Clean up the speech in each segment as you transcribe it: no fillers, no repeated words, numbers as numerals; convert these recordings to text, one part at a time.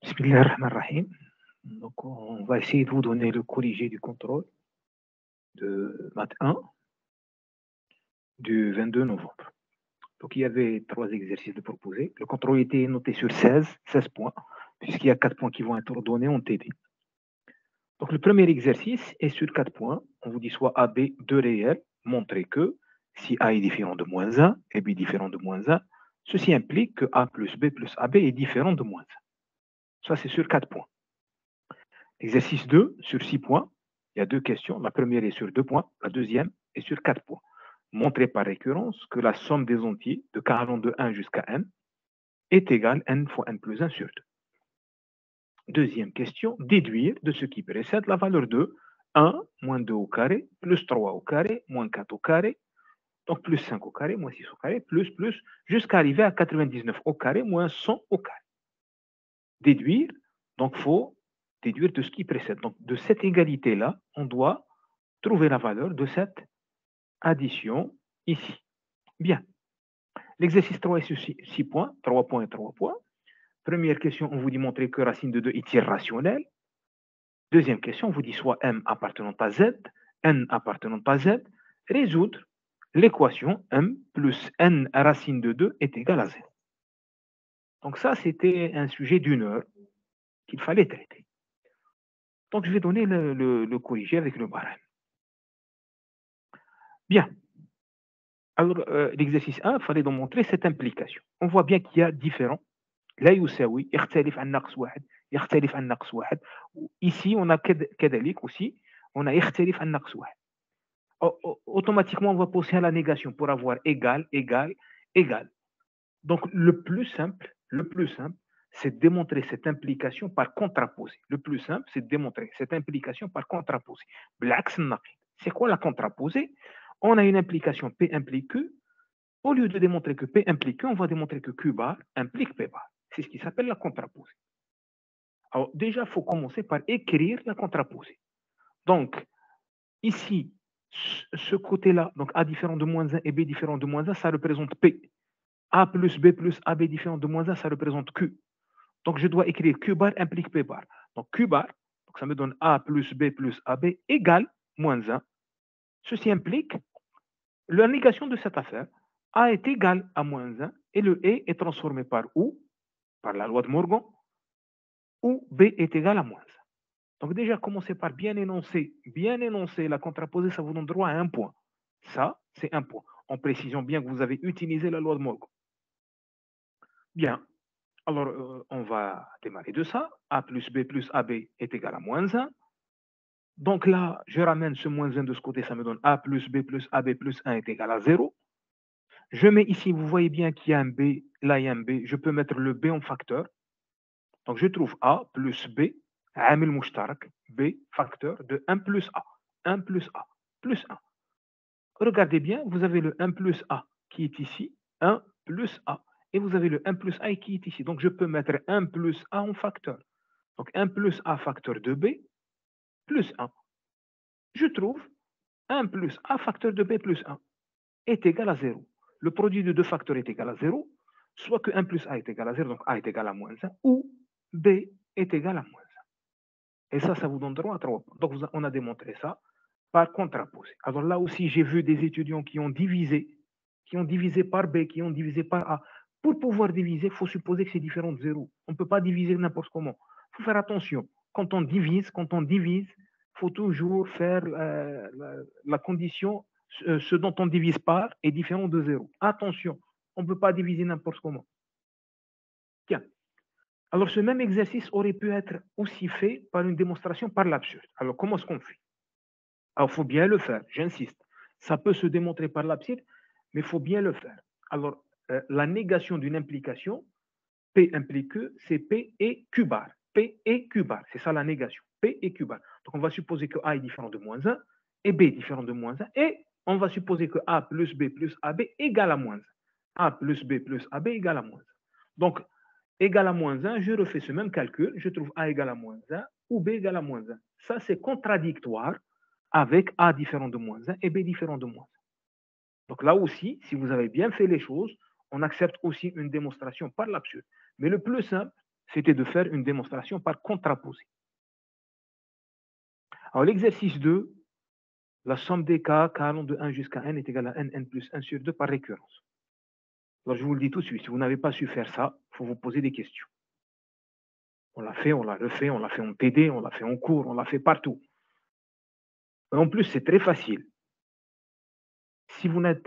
Bismillahirrahmanirrahim. Donc, on va essayer de vous donner le corrigé du contrôle de maths 1 du 22 novembre. Donc, il y avait 3 exercices de proposer. Le contrôle était noté sur 16 points, puisqu'il y a 4 points qui vont être donnés en TD. Donc, le premier exercice est sur 4 points. On vous dit soit A, B, 2 réels, montrer que si A est différent de moins 1 et B différent de moins 1, ceci implique que A plus B plus AB est différent de moins 1. Ça, c'est sur 4 points. Exercice 2, sur 6 points, il y a 2 questions. La première est sur 2 points, la deuxième est sur 4 points. Montrer par récurrence que la somme des entiers de k allant de 1 jusqu'à n est égale à n fois n plus 1 sur 2. Deuxième question, déduire de ce qui précède la valeur de 1 moins 2 au carré, plus 3 au carré, moins 4 au carré, donc plus 5 au carré, moins 6 au carré, plus, jusqu'à arriver à 99 au carré, moins 100 au carré. Déduire, donc il faut déduire de ce qui précède. Donc de cette égalité-là, on doit trouver la valeur de cette addition ici. Bien. L'exercice 3 est sur 6 points, 3 points et 3 points. Première question, on vous dit montrer que racine de 2 est irrationnelle. Deuxième question, on vous dit soit m appartenant à z, n appartenant à z. Résoudre l'équation m plus n racine de 2 est égal à 0. Donc ça, c'était un sujet d'1 heure qu'il fallait traiter. Donc je vais donner le corrigé avec le barème. Bien. Alors, l'exercice 1, il fallait donc montrer cette implication. On voit bien qu'il y a différents. لا يساوي يختلف عن ناقص واحد يختلف عن ناقص واحد. Ici, on a كذلك aussi, on a يختلف عن ناقص واحد. Automatiquement, on va passer à la négation pour avoir égal, égal, égal. Donc, le plus simple, c'est de démontrer cette implication par contraposé. Le plus simple, c'est de démontrer cette implication par contraposé. C'est quoi la contraposée? On a une implication P implique Q. Au lieu de démontrer que P implique Q, on va démontrer que Q bar implique P bar. C'est ce qui s'appelle la contraposée. Alors, déjà, il faut commencer par écrire la contraposée. Donc, ici, ce côté-là, donc A différent de moins 1 et B différent de moins 1, ça représente P. A plus B plus AB différent de moins 1, ça représente Q. Donc, je dois écrire Q bar implique P bar. Donc, Q bar, donc ça me donne A plus B plus AB égale moins 1. Ceci implique la négation de cette affaire. A est égal à moins 1 et le E est transformé par OU, par la loi de Morgan, où B est égal à moins 1. Donc déjà, commencez par bien énoncer la contraposée, ça vous donne droit à un point. Ça, c'est un point, en précisant bien que vous avez utilisé la loi de Morgan. Bien, alors on va démarrer de ça. A plus B plus AB est égal à moins 1. Donc là, je ramène ce moins 1 de ce côté, ça me donne A plus B plus AB plus 1 est égal à 0. Je mets ici, vous voyez bien qu'il y a un B, là il y a un B, je peux mettre le B en facteur. Donc je trouve A plus B, عامل مشترك, B facteur de 1 plus A. 1 plus A plus 1. Regardez bien, vous avez le 1 plus A qui est ici, 1 plus A. Et vous avez le 1 plus A qui est ici. Donc je peux mettre 1 plus A en facteur. Donc 1 plus A facteur de B plus 1. Je trouve 1 plus A facteur de B plus 1 est égal à 0. Le produit de deux facteurs est égal à 0, soit que 1 plus A est égal à 0, donc A est égal à moins 1, ou B est égal à moins 1. Et ça vous donne droit à 3 points. Donc on a démontré ça par contraposé. Alors là aussi, j'ai vu des étudiants qui ont divisé par B, qui ont divisé par A. Pour pouvoir diviser, il faut supposer que c'est différent de 0. On ne peut pas diviser n'importe comment. Il faut faire attention. Quand on divise, il faut toujours faire la condition, ce dont on divise par est différent de 0. Attention, on ne peut pas diviser n'importe comment. Tiens. Alors, ce même exercice aurait pu être aussi fait par une démonstration par l'absurde. Alors, comment est-ce qu'on fait? Alors, il faut bien le faire, j'insiste. Ça peut se démontrer par l'absurde, mais il faut bien le faire. Alors, la négation d'une implication, P implique Q, c'est P et Q bar. P et Q bar, c'est ça la négation. P et Q bar. Donc, on va supposer que A est différent de moins 1 et B est différent de moins 1. Et on va supposer que A plus B plus AB égale à moins 1. A plus B plus AB égale à moins 1. Donc, égal à moins 1, je refais ce même calcul. Je trouve A égale à moins 1 ou B égale à moins 1. Ça, c'est contradictoire avec A différent de moins 1 et B différent de moins 1. Donc là aussi, si vous avez bien fait les choses, on accepte aussi une démonstration par l'absurde. Mais le plus simple, c'était de faire une démonstration par contraposé. Alors, l'exercice 2, la somme des cas allant de 1 jusqu'à n est égale à n plus 1 sur 2 par récurrence. Alors, je vous le dis tout de suite, si vous n'avez pas su faire ça, il faut vous poser des questions. On l'a fait, on l'a refait, on l'a fait en TD, on l'a fait en cours, on l'a fait partout. Et en plus, c'est très facile. Si vous n'êtes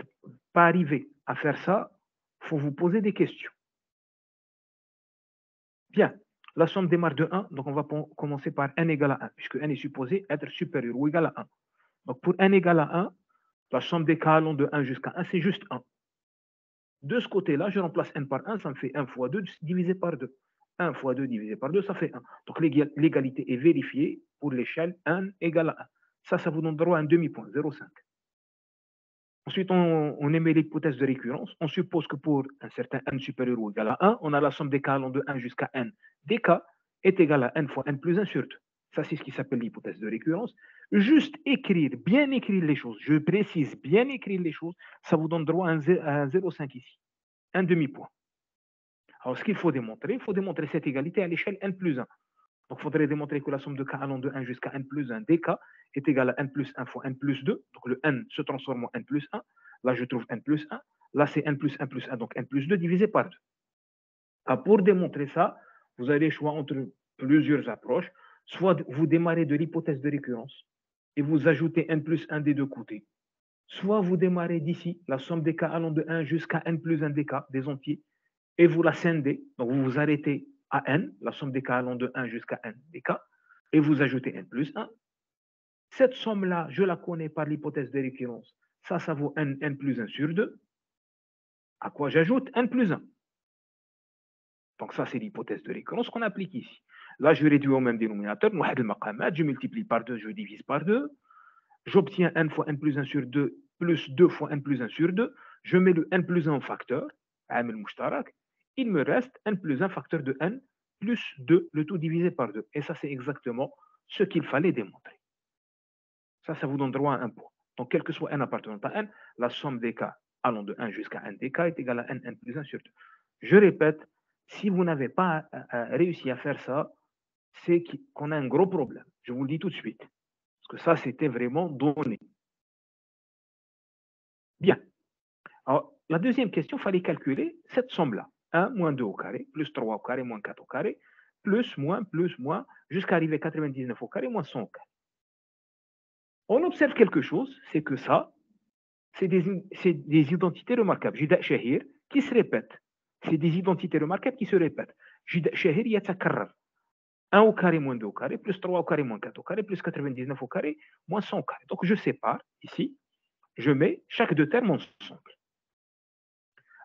pas arrivé à faire ça, il faut vous poser des questions. Bien, la somme démarre de 1, donc on va commencer par n égale à 1, puisque n est supposé être supérieur ou égal à 1. Donc pour n égale à 1, la somme des cas allant de 1 jusqu'à 1, c'est juste 1. De ce côté-là, je remplace n par 1, ça me fait 1 fois 2 divisé par 2. 1 fois 2 divisé par 2, ça fait 1. Donc l'égalité est vérifiée pour l'échelle n égale à 1. Ça vous donne droit à un demi-point, 0,5. Ensuite, on émet l'hypothèse de récurrence. On suppose que pour un certain n supérieur ou égal à 1, on a la somme des cas allant de 1 jusqu'à n des cas est égale à n fois n plus 1 sur 2. Ça, c'est ce qui s'appelle l'hypothèse de récurrence. Juste écrire, bien écrire les choses, je précise, bien écrire les choses, ça vous donne droit à un 0,5 ici, un demi-point. Alors, ce qu'il faut démontrer, il faut démontrer cette égalité à l'échelle n plus 1. Donc, il faudrait démontrer que la somme de k allant de 1 jusqu'à n plus 1 dk est égale à n plus 1 fois n plus 2. Donc, le n se transforme en n plus 1. Là, je trouve n plus 1. Là, c'est n plus 1 plus 1, donc n plus 2 divisé par 2. Alors, pour démontrer ça, vous avez le choix entre plusieurs approches. Soit vous démarrez de l'hypothèse de récurrence et vous ajoutez n plus 1 des deux côtés. Soit vous démarrez d'ici, la somme des k allant de 1 jusqu'à n plus 1 dk, des entiers, et vous la scindez. Donc, vous vous arrêtez à n, la somme des cas allant de 1 jusqu'à n des cas, et vous ajoutez n plus 1. Cette somme-là, je la connais par l'hypothèse de récurrence. Ça vaut n plus 1 sur 2. À quoi j'ajoute n plus 1. Donc ça, c'est l'hypothèse de récurrence qu'on applique ici. Là, je réduis au même dénominateur, je multiplie par 2, je divise par 2. J'obtiens n fois n plus 1 sur 2 plus 2 fois n plus 1 sur 2. Je mets le n plus 1 en facteur, il me reste n plus 1 facteur de n plus 2, le tout divisé par 2. Et ça, c'est exactement ce qu'il fallait démontrer. Ça vous donne droit à un point. Donc, quel que soit n appartenant à n, la somme des cas allant de 1 jusqu'à n des cas est égale à n plus 1 sur 2. Je répète, si vous n'avez pas réussi à faire ça, c'est qu'on a un gros problème. Je vous le dis tout de suite. Parce que ça, c'était vraiment donné. Bien. Alors, la deuxième question, il fallait calculer cette somme-là. 1 moins 2 au carré, plus 3 au carré, moins 4 au carré, plus, moins, jusqu'à arriver à 99 au carré, moins 100 au carré. On observe quelque chose, c'est que ça, c'est des identités remarquables. Jida Shahir qui se répètent. C'est des identités remarquables qui se répètent. Jida Shahir yatakarrar. 1 au carré, moins 2 au carré, plus 3 au carré, moins 4 au carré, plus 99 au carré, moins 100 au carré. Donc, je sépare ici, je mets chaque deux termes ensemble.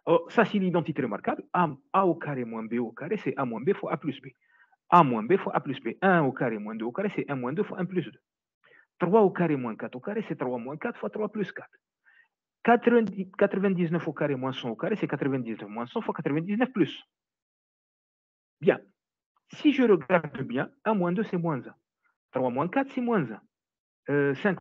Alors, ça, c'est l'identité remarquable. A au carré moins B au carré, c'est A moins B fois A plus B. A moins B fois A plus B. 1 au carré moins 2 au carré, c'est 1 moins 2 fois 1 plus 2. 3 au carré moins 4 au carré, c'est 3 moins 4 fois 3 plus 4. 99 au carré moins 100 au carré, c'est 99 moins 100 fois 99 plus. Bien. Si je regarde bien, 1 moins 2, c'est moins 1. 3 moins 4, c'est moins 1. 5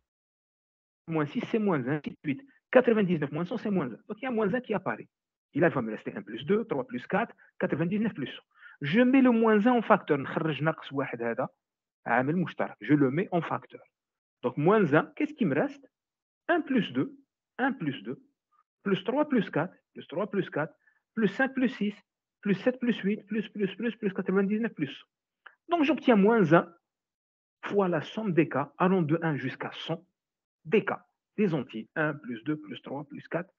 moins 6, c'est moins 1. 8. 99 moins 100, c'est moins 1. Donc, il y a moins 1 qui apparaît. Et là, il va me rester 1 plus 2, 3 plus 4, 99 plus 100. Je mets le moins 1 en facteur. Je le mets en facteur. Donc, moins 1, qu'est-ce qui me reste? 1 plus 2, 1 plus 2, plus 3 plus 4, plus 3 plus 4, plus 5 plus 6, plus 7 plus 8, plus 99 plus 100. Donc, j'obtiens moins 1 fois la somme des cas allant de 1 jusqu'à 100 des cas, des entiers. 1 plus 2 plus 3 plus 4.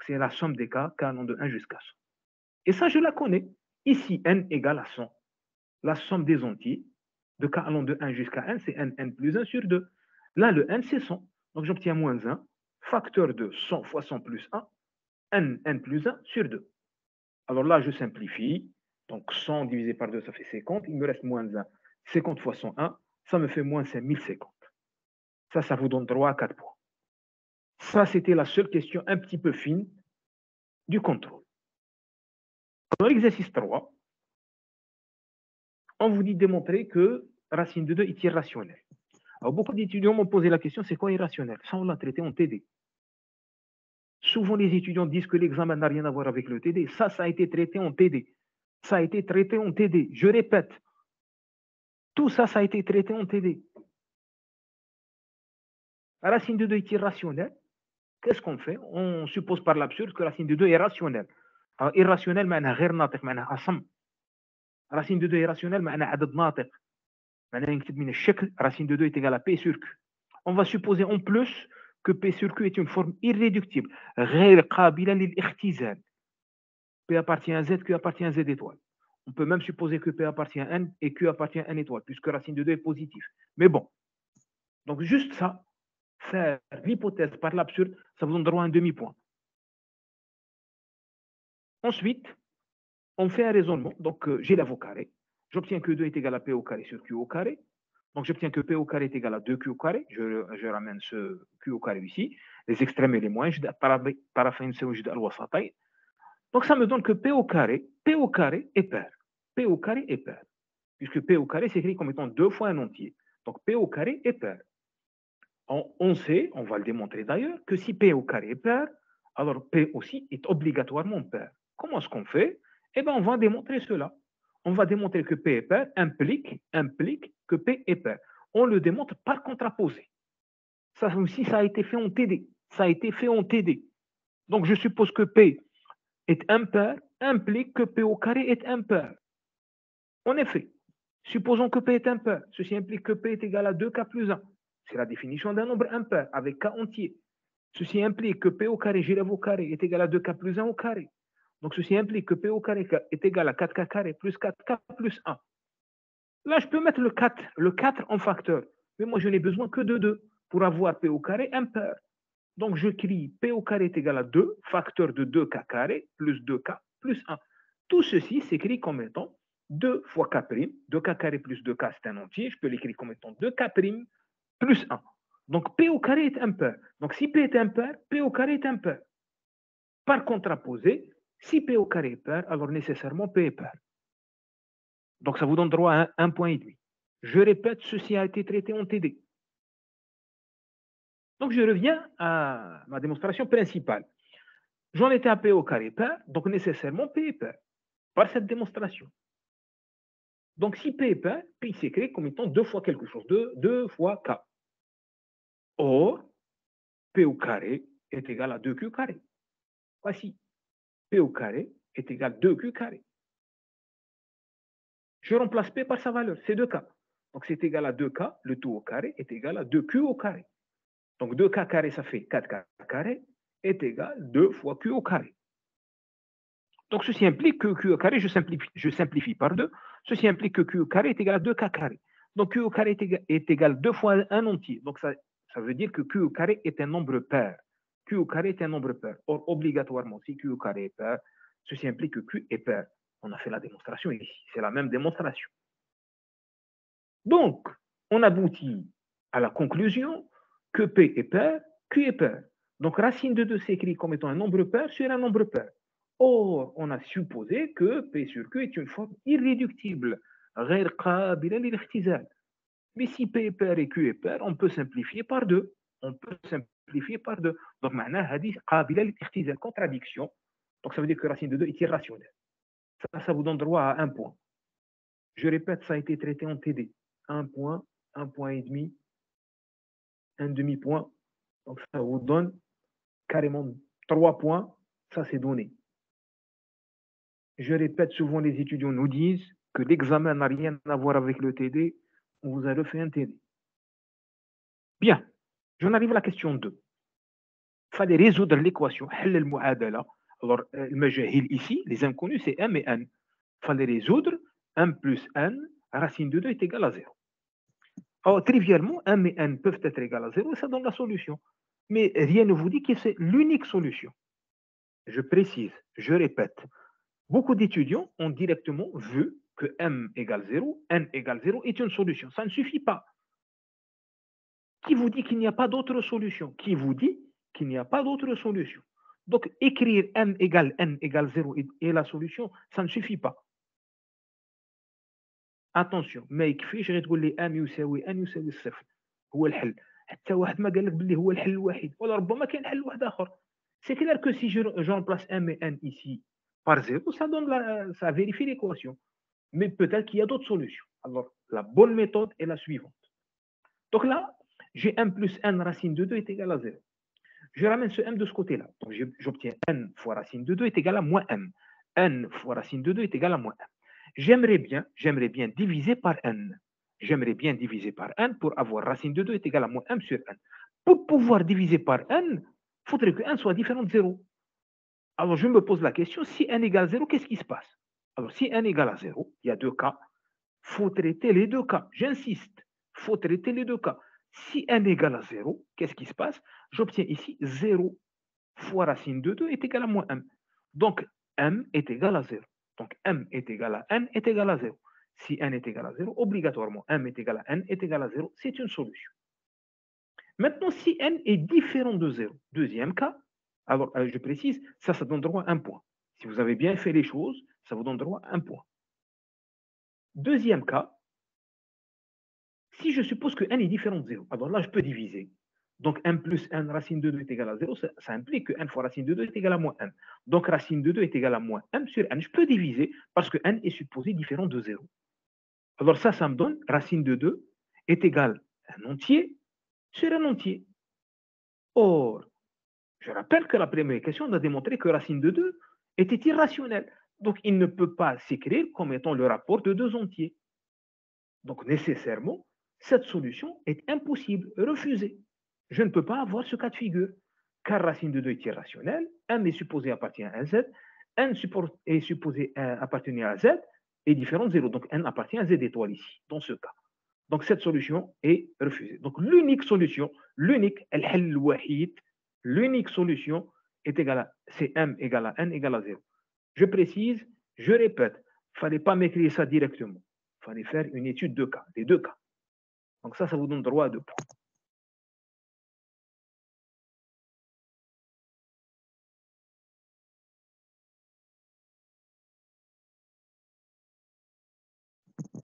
C'est la somme des cas allant de 1 jusqu'à 100. Et ça, je la connais. Ici, n égale à 100. La somme des entiers de k allant de 1 jusqu'à n, c'est n plus 1 sur 2. Là, le n, c'est 100. Donc, j'obtiens moins 1, facteur de 100 fois 100 plus 1, n plus 1 sur 2. Alors là, je simplifie. Donc, 100 divisé par 2, ça fait 50. Il me reste moins 1. 50 fois 101, ça me fait moins 5050. Ça vous donne droit à 4 points. Ça, c'était la seule question un petit peu fine du contrôle. Dans l'exercice 3, on vous dit de démontrer que racine de 2 est irrationnelle. Alors, beaucoup d'étudiants m'ont posé la question, c'est quoi irrationnel? Ça, on l'a traité en TD. Souvent, les étudiants disent que l'examen n'a rien à voir avec le TD. Ça a été traité en TD. Ça a été traité en TD. Je répète, tout ça, ça a été traité en TD. Racine de 2 est irrationnelle. Qu'est-ce qu'on fait? On suppose par l'absurde que racine de 2 est rationnelle. Alors, irrationnel, معناها غير ناطق, معناها أصم. Racine de 2 est rationnelle, معناها عدد ناطق. معناها نكتب من الشكل racine de 2 est égal à P sur Q. On va supposer en plus que P sur Q est une forme irréductible, غير قابلة للاختزال. P appartient à Z, Q appartient à Z étoile. On peut même supposer que P appartient à N et Q appartient à N étoile, puisque racine de 2 est positif. Mais bon, donc juste ça, faire l'hypothèse par l'absurde, ça vous donne droit à un demi-point. Ensuite, on fait un raisonnement. Donc, j'ai la voie carrée. J'obtiens que 2 est égal à P au carré sur Q au carré. Donc, j'obtiens que P au carré est égal à 2Q au carré. Je ramène ce Q au carré ici. Les extrêmes et les moyens. Donc, ça me donne que P au carré est pair. P au carré est pair. Puisque P au carré s'écrit comme étant 2 fois un entier. Donc, P au carré est pair. On sait, on va le démontrer d'ailleurs, que si P au carré est pair, alors P aussi est obligatoirement pair. Comment est-ce qu'on fait? Eh bien, on va démontrer cela. On va démontrer que P est pair implique que P est pair. On le démontre par contraposé. Ça aussi, ça a été fait en TD. Ça a été fait en TD. Donc, je suppose que P est impair implique que P au carré est impair. En effet, supposons que P est impair. Ceci implique que P est égal à 2K plus 1. C'est la définition d'un nombre impair avec K entier. Ceci implique que P au carré, j'élève au carré, est égal à 2K plus 1 au carré. Donc, ceci implique que P au carré est égal à 4K carré plus 4K plus 1. Là, je peux mettre le 4 en facteur. Mais moi, je n'ai besoin que de 2 pour avoir P au carré impair. Donc, je crie P au carré est égal à 2, facteur de 2K carré plus 2K plus 1. Tout ceci s'écrit comme étant 2 fois K'. 2K carré plus 2K, c'est un entier. Je peux l'écrire comme étant 2K' plus 1. Donc, P au carré est impair. Donc, si P est impair, P au carré est impair. Par contraposé, si P au carré est pair, alors nécessairement P est pair. Donc, ça vous donne droit à 1,5 point. Je répète, ceci a été traité en TD. Donc, je reviens à ma démonstration principale. J'en étais à P au carré pair, donc nécessairement P est pair, par cette démonstration. Donc, si P est pair, P s'écrit comme étant 2 fois quelque chose, 2 fois K. Or, P au carré est égal à 2Q carré. Voici, P au carré est égal à 2Q carré. Je remplace P par sa valeur, c'est 2K. Donc, c'est égal à 2K, le tout au carré est égal à 2Q au carré. Donc, 2K carré, ça fait 4K carré, est égal à 2 fois Q au carré. Donc, ceci implique que Q au carré, je simplifie par 2, ceci implique que Q au carré est égal à 2K carré. Donc, Q au carré est égal à 2 fois un entier. Donc, ça veut dire que Q au carré est un nombre pair. Q au carré est un nombre pair. Or, obligatoirement, si Q au carré est pair, ceci implique que Q est pair. On a fait la démonstration ici. C'est la même démonstration. Donc, on aboutit à la conclusion que P est pair, Q est pair. Donc, racine de 2 s'écrit comme étant un nombre pair sur un nombre pair. Or, on a supposé que P sur Q est une forme irréductible. غير قابلة للاختزال. Mais si P est pair et Q est pair, on peut simplifier par 2. On peut simplifier par 2. Donc, معناها هذه قابلة للاختزال. Contradiction. Donc, ça veut dire que racine de 2 est irrationnelle. Ça vous donne droit à 1 point. Je répète, ça a été traité en TD. 1 point, 1 point et demi, un demi-point. Donc, ça vous donne carrément 3 points. Ça, c'est donné. Je répète, souvent les étudiants nous disent que l'examen n'a rien à voir avec le TD. On vous a refait un TD. Bien, j'en arrive à la question 2. Il fallait résoudre l'équation. Alors, le majahil ici, les inconnus, c'est M et N. Il fallait résoudre 1 plus N, racine de 2 est égal à 0. Alors, trivialement, M et N peuvent être égal à 0 et ça donne la solution. Mais rien ne vous dit que c'est l'unique solution. Je précise, je répète. Beaucoup d'étudiants ont directement vu que M égale 0, N égale 0 est une solution. Ça ne suffit pas. Qui vous dit qu'il n'y a pas d'autre solution? Qui vous dit qu'il n'y a pas d'autre solution? Donc, écrire M égale N égale 0 et la solution, ça ne suffit pas. Attention, ما يكفيش غير تقول لي M يساوي N يساوي صفر هو الحل. حتى واحد ما قال لك باللي هو الحل الوحيد ولا ربما كاين حل واحد آخر. C'est clair que si je remplace M et N ici par 0, ça vérifie l'équation. Mais peut-être qu'il y a d'autres solutions. Alors, la bonne méthode est la suivante. Donc là, j'ai 1 plus n racine de 2 est égal à 0. Je ramène ce m de ce côté-là. Donc, j'obtiens n fois racine de 2 est égal à moins m. N fois racine de 2 est égal à moins m. J'aimerais bien diviser par n. J'aimerais bien diviser par n pour avoir racine de 2 est égal à moins m sur n. Pour pouvoir diviser par n, il faudrait que n soit différent de 0. Alors, je me pose la question, si n égale 0, qu'est-ce qui se passe? Alors, si n égale à 0, il y a deux cas. Il faut traiter les deux cas. J'insiste, il faut traiter les deux cas. Si n égale à 0, qu'est-ce qui se passe? J'obtiens ici 0 fois racine de 2 est égal à moins m. Donc, m est égal à 0. Donc, m est égal à n est égal à 0. Si n est égal à 0, obligatoirement, m est égal à n est égal à 0. C'est une solution. Maintenant, si n est différent de 0, deuxième cas, alors je précise, ça donne droit à un point. Si vous avez bien fait les choses, ça vous donne droit à un point. Deuxième cas, si je suppose que n est différent de 0, alors là, je peux diviser. Donc, n plus n racine de 2 est égal à 0, ça implique que n fois racine de 2 est égal à moins m. Donc, racine de 2 est égal à moins m sur n. Je peux diviser parce que n est supposé différent de 0. Alors ça me donne racine de 2 est égal à un entier sur un entier. Or, je rappelle que la première question, on a démontré que racine de 2 était irrationnelle. Donc, il ne peut pas s'écrire comme étant le rapport de deux entiers. Donc, nécessairement, cette solution est impossible, refusée. Je ne peux pas avoir ce cas de figure, car racine de 2 est irrationnelle, m est supposé appartenir à z, n est supposé appartenir à z, est différent de 0. Donc, n appartient à z étoile ici, dans ce cas. Donc, cette solution est refusée. Donc, l'unique solution, l'unique solution est égale à, c'est m égale à n égale à 0. Je précise, je répète, il ne fallait pas m'écrire ça directement. Il fallait faire une étude de cas, des deux cas. Donc ça vous donne droit à 2 points.